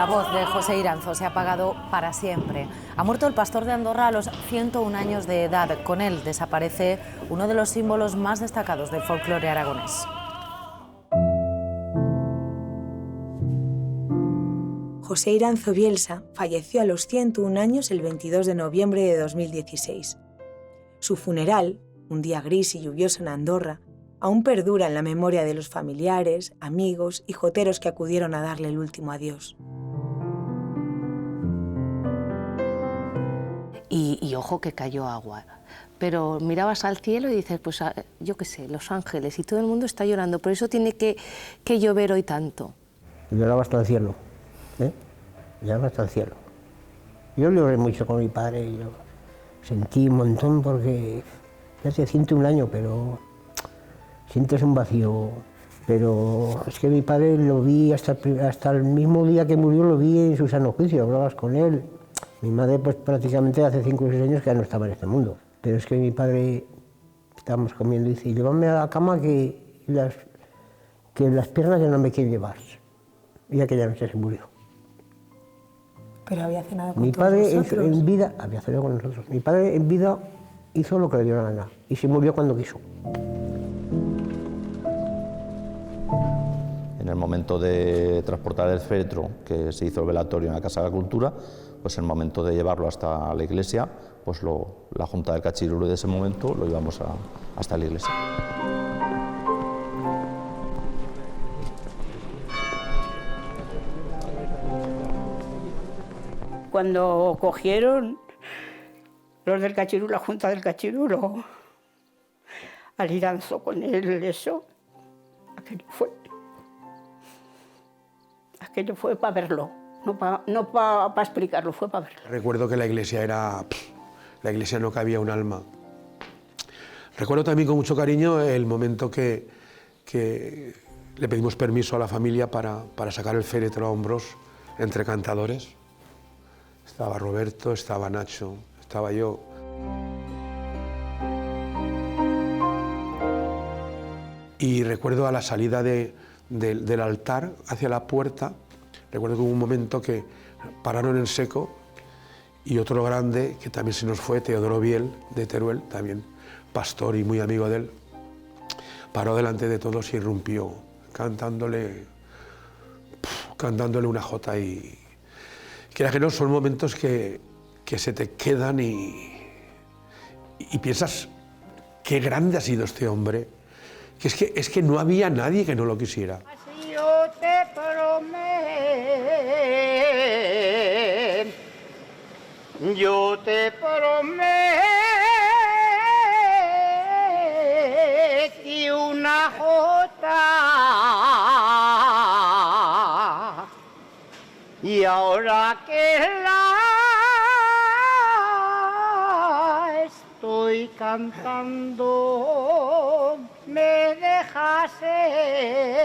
La voz de José Iranzo se ha apagado para siempre. Ha muerto el pastor de Andorra a los 101 años de edad. Con él desaparece uno de los símbolos más destacados del folclore aragonés. José Iranzo Bielsa falleció a los 101 años el 22 de noviembre de 2016. Su funeral, un día gris y lluvioso en Andorra, aún perdura en la memoria de los familiares, amigos y joteros que acudieron a darle el último adiós. Y ojo que cayó agua, pero mirabas al cielo y dices, pues yo qué sé, los ángeles, y todo el mundo está llorando, por eso tiene que llover hoy tanto. Lloraba hasta el cielo, lloraba hasta el cielo. Yo lloré mucho con mi padre, y yo sentí un montón porque hace 101 años, pero sientes un vacío. Pero es que mi padre lo vi hasta el mismo día que murió, lo vi en su sano juicio, hablabas con él. Mi madre pues prácticamente hace 5 o 6 años que ya no estaba en este mundo. Pero es que mi padre, estábamos comiendo y dice, llévame a la cama que las piernas ya no me quieren llevar. Y aquella noche se murió. Pero había cenado con mi todos padre vosotros. En vida había cenado con nosotros. Mi padre en vida hizo lo que le dio la gana y se murió cuando quiso. En el momento de transportar el féretro, que se hizo el velatorio en la Casa de la Cultura, pues en el momento de llevarlo hasta la iglesia, pues la Junta del Cachirul de ese momento lo llevamos hasta la iglesia. Cuando cogieron los del Cachirul, la Junta del Cachirul, al Iranzo con él, eso, aquello fue para verlo, no para explicarlo, fue para verlo. Recuerdo que la iglesia no cabía un alma. Recuerdo también con mucho cariño el momento que le pedimos permiso a la familia para sacar el féretro a hombros entre cantadores. Estaba Roberto, estaba Nacho, estaba yo. Y recuerdo a la salida del altar hacia la puerta, recuerdo que hubo un momento que pararon en seco y otro grande, que también se nos fue, Teodoro Biel, de Teruel, también pastor y muy amigo de él, paró delante de todos y irrumpió cantándole una jota y... Quiera que no, son momentos que se te quedan y piensas qué grande ha sido este hombre, que es que no había nadie que no lo quisiera. Así yo te prometí una jota. Y ahora que la estoy cantando, me deja ser,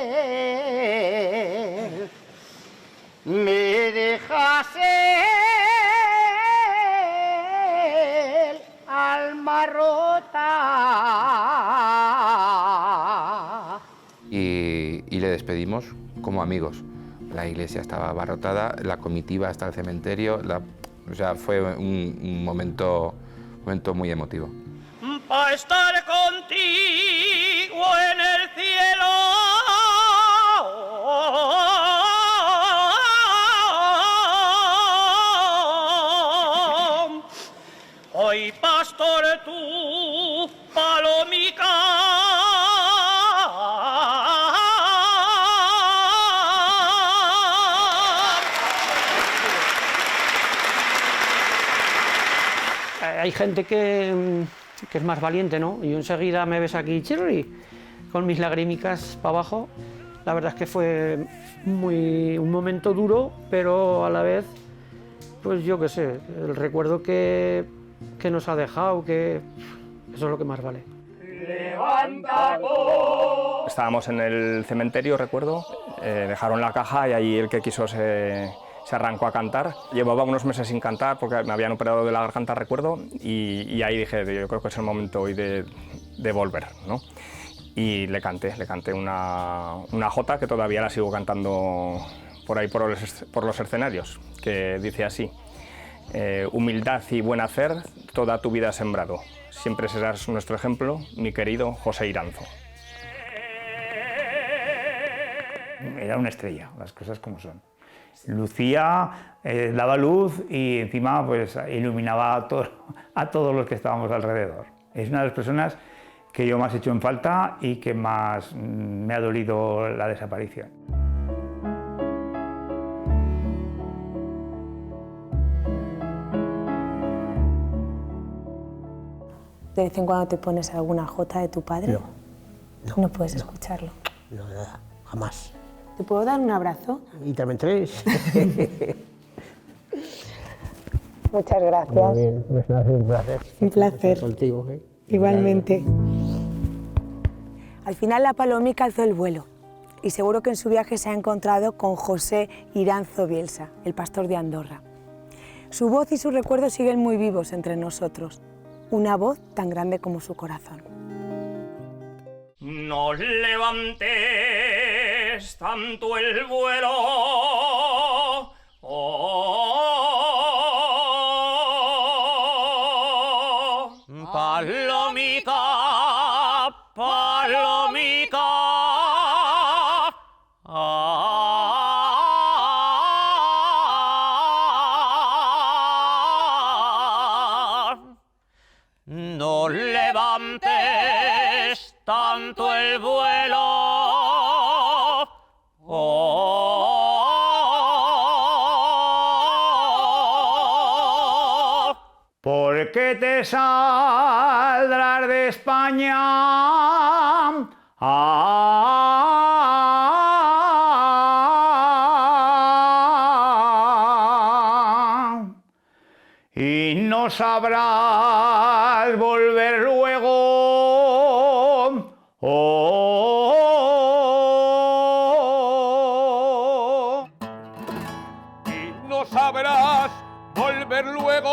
alma rota. Y le despedimos como amigos. La iglesia estaba abarrotada, la comitiva hasta el cementerio, o sea, fue un momento muy emotivo. Para estar contigo en el cielo, hoy pastor tú, palomica. Hay gente que es más valiente, ¿no? Y enseguida me ves aquí, chirri, con mis lagrimicas para abajo. La verdad es que fue un momento duro, pero a la vez, pues yo qué sé, el recuerdo que nos ha dejado, que eso es lo que más vale. Estábamos en el cementerio, recuerdo, dejaron la caja y ahí el que quiso se arrancó a cantar. Llevaba unos meses sin cantar porque me habían operado de la garganta, recuerdo, y ahí dije, yo creo que es el momento hoy de volver, ¿no? Y le canté una jota que todavía la sigo cantando por ahí por los escenarios, que dice así: humildad y buen hacer, toda tu vida has sembrado. Siempre serás nuestro ejemplo, mi querido José Iranzo. Era una estrella, las cosas como son. Lucía, daba luz y encima pues, iluminaba a todos los que estábamos alrededor. Es una de las personas que yo más he hecho en falta y que más me ha dolido la desaparición. ¿De vez en cuando te pones alguna jota de tu padre? No. No puedes escucharlo. No, nada, jamás. ¿Te puedo dar un abrazo? Y también 3. Muchas gracias. Muy bien, pues nada, un placer. Un placer. Estar contigo, ¿eh? Igualmente. Al final la palomica alzó el vuelo y seguro que en su viaje se ha encontrado con José Iranzo Bielsa, el pastor de Andorra. Su voz y sus recuerdos siguen muy vivos entre nosotros. Una voz tan grande como su corazón. No levantes tanto el vuelo, palomita, palomita. No levantes tanto el vuelo, porque te saldrás de España y no sabrás volver luego. Y no sabrás volver luego.